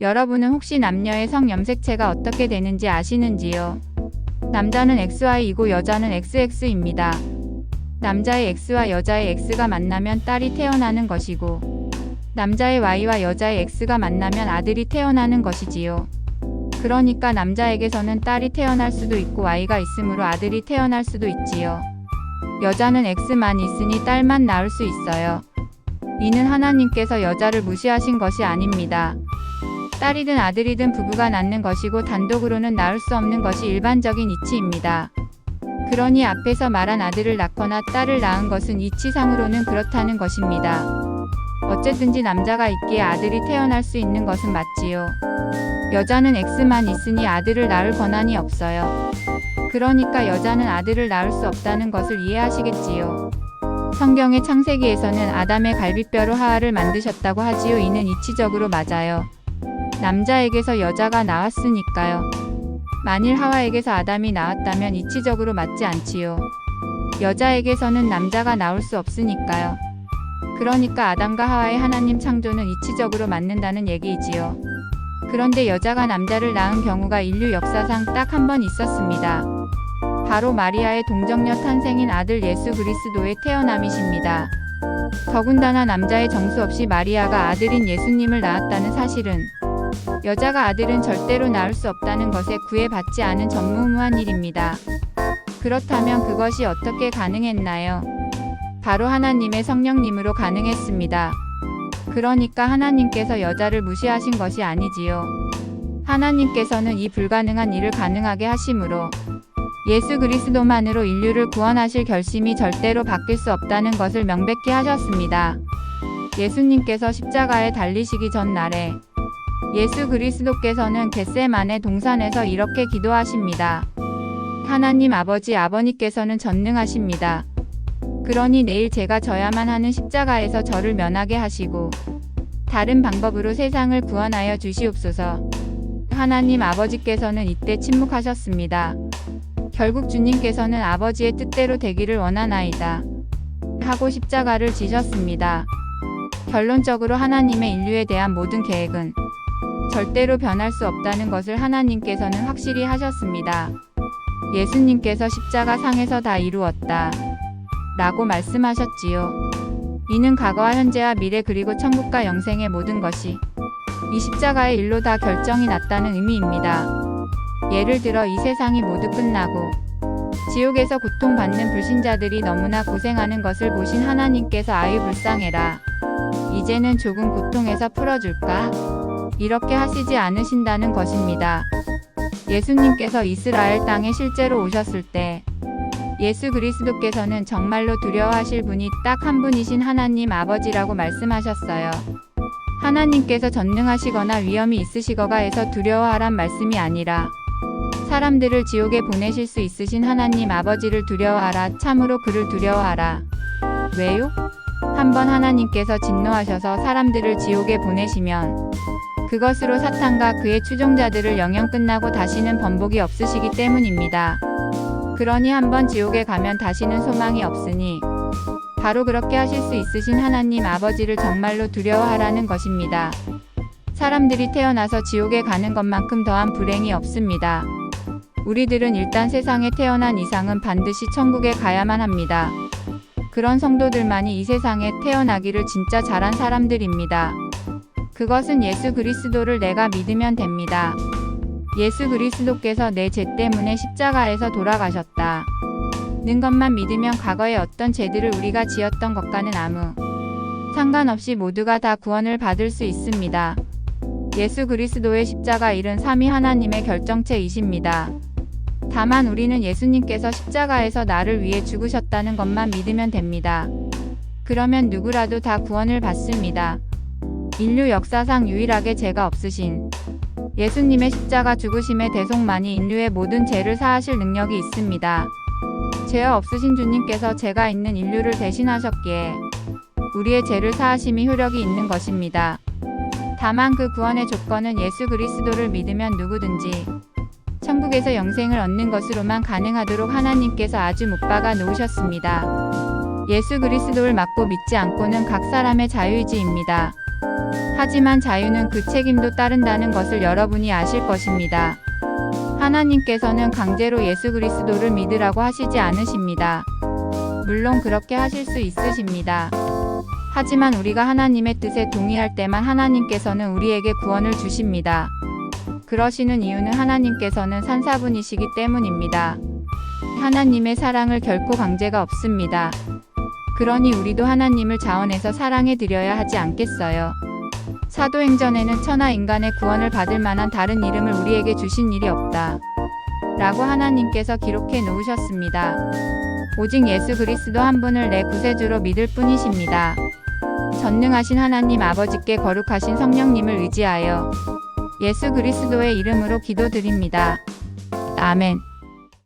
여러분은 혹시 남녀의 성 염색체가 어떻게 되는지 아시는지요? 남자는 XY이고 여자는 XX입니다. 남자의 X와 여자의 X가 만나면 딸이 태어나는 것이고, 남자의 Y와 여자의 X가 만나면 아들이 태어나는 것이지요. 그러니까 남자에게서는 딸이 태어날 수도 있고 Y가 있으므로 아들이 태어날 수도 있지요. 여자는 X만 있으니 딸만 낳을 수 있어요. 이는 하나님께서 여자를 무시하신 것이 아닙니다. 딸이든 아들이든 부부가 낳는 것이고 단독으로는 낳을 수 없는 것이 일반적인 이치입니다. 그러니 앞에서 말한 아들을 낳거나 딸을 낳은 것은 이치상으로는 그렇다는 것입니다. 어쨌든지 남자가 있기에 아들이 태어날 수 있는 것은 맞지요. 여자는 X만 있으니 아들을 낳을 권한이 없어요. 그러니까 여자는 아들을 낳을 수 없다는 것을 이해하시겠지요. 성경의 창세기에서는 아담의 갈비뼈로 하와를 만드셨다고 하지요. 이는 이치적으로 맞아요. 남자에게서 여자가 나왔으니까요. 만일 하와에게서 아담이 나왔다면 이치적으로 맞지 않지요. 여자에게서는 남자가 나올 수 없으니까요. 그러니까 아담과 하와의 하나님 창조는 이치적으로 맞는다는 얘기이지요. 그런데 여자가 남자를 낳은 경우가 인류 역사상 딱 한 번 있었습니다. 바로 마리아의 동정녀 탄생인 아들 예수 그리스도의 태어남이십니다. 더군다나 남자의 정수 없이 마리아가 아들인 예수님을 낳았다는 사실은 여자가 아들은 절대로 낳을 수 없다는 것에 구애받지 않은 전무후무한 일입니다. 그렇다면 그것이 어떻게 가능했나요? 바로 하나님의 성령님으로 가능했습니다. 그러니까 하나님께서 여자를 무시하신 것이 아니지요. 하나님께서는 이 불가능한 일을 가능하게 하심으로 예수 그리스도만으로 인류를 구원하실 결심이 절대로 바뀔 수 없다는 것을 명백히 하셨습니다. 예수님께서 십자가에 달리시기 전날에 예수 그리스도께서는 겟세마네 동산에서 이렇게 기도하십니다. 하나님 아버지께서는 전능하십니다. 그러니 내일 제가 져야만 하는 십자가에서 저를 면하게 하시고 다른 방법으로 세상을 구원하여 주시옵소서. 하나님 아버지께서는 이때 침묵하셨습니다. 결국 주님께서는 아버지의 뜻대로 되기를 원하나이다 하고 십자가를 지셨습니다. 결론적으로 하나님의 인류에 대한 모든 계획은 절대로 변할 수 없다는 것을 하나님께서는 확실히 하셨습니다. 예수님께서 십자가 상에서 다 이루었다 라고 말씀하셨지요. 이는 과거와 현재와 미래 그리고 천국과 영생의 모든 것이 이 십자가의 일로 다 결정이 났다는 의미입니다. 예를 들어 이 세상이 모두 끝나고 지옥에서 고통받는 불신자들이 너무나 고생하는 것을 보신 하나님께서 아유 불쌍해라. 이제는 조금 고통에서 풀어줄까? 이렇게 하시지 않으신다는 것입니다. 예수님께서 이스라엘 땅에 실제로 오셨을 때 예수 그리스도께서는 정말로 두려워하실 분이 딱 한 분이신 하나님 아버지라고 말씀하셨어요. 하나님께서 전능하시거나 위험이 있으시거나 해서 두려워하란 말씀이 아니라 사람들을 지옥에 보내실 수 있으신 하나님 아버지를 두려워하라. 참으로 그를 두려워하라. 왜요? 한번 하나님께서 진노하셔서 사람들을 지옥에 보내시면 그것으로 사탄과 그의 추종자들을 영영 끝나고 다시는 번복이 없으시기 때문입니다. 그러니 한번 지옥에 가면 다시는 소망이 없으니 바로 그렇게 하실 수 있으신 하나님 아버지를 정말로 두려워하라는 것입니다. 사람들이 태어나서 지옥에 가는 것만큼 더한 불행이 없습니다. 우리들은 일단 세상에 태어난 이상은 반드시 천국에 가야만 합니다. 그런 성도들만이 이 세상에 태어나기를 진짜 잘한 사람들입니다. 그것은 예수 그리스도를 내가 믿으면 됩니다. 예수 그리스도께서 내 죄 때문에 십자가에서 돌아가셨다 는 것만 믿으면 과거의 어떤 죄들을 우리가 지었던 것과는 아무 상관없이 모두가 다 구원을 받을 수 있습니다. 예수 그리스도의 십자가 일은 삼위 하나님의 결정체이십니다. 다만 우리는 예수님께서 십자가에서 나를 위해 죽으셨다는 것만 믿으면 됩니다. 그러면 누구라도 다 구원을 받습니다. 인류 역사상 유일하게 죄가 없으신 예수님의 십자가 죽으심의 대속만이 인류의 모든 죄를 사하실 능력이 있습니다. 죄가 없으신 주님께서 죄가 있는 인류를 대신하셨기에 우리의 죄를 사하심이 효력이 있는 것입니다. 다만 그 구원의 조건은 예수 그리스도를 믿으면 누구든지 천국에서 영생을 얻는 것으로만 가능하도록 하나님께서 아주 못 박아 놓으셨습니다. 예수 그리스도를 믿고 믿지 않고는 각 사람의 자유의지입니다. 하지만 자유는 그 책임도 따른다는 것을 여러분이 아실 것입니다. 하나님께서는 강제로 예수 그리스도를 믿으라고 하시지 않으십니다. 물론 그렇게 하실 수 있으십니다. 하지만 우리가 하나님의 뜻에 동의할 때만 하나님께서는 우리에게 구원을 주십니다. 그러시는 이유는 하나님께서는 산사분이시기 때문입니다. 하나님의 사랑을 결코 강제가 없습니다. 그러니 우리도 하나님을 자원해서 사랑해 드려야 하지 않겠어요? 사도행전에는 천하 인간의 구원을 받을 만한 다른 이름을 우리에게 주신 일이 없다. 라고 하나님께서 기록해 놓으셨습니다. 오직 예수 그리스도 한 분을 내 구세주로 믿을 뿐이십니다. 전능하신 하나님 아버지께 거룩하신 성령님을 의지하여 예수 그리스도의 이름으로 기도드립니다. 아멘.